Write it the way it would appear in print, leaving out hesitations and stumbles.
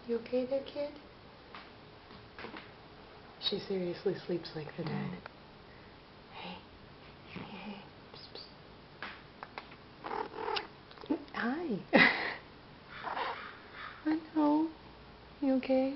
You okay there, kid? She seriously sleeps like the dead. Hey. Hey. Psst, psst. Hi. I know. You okay?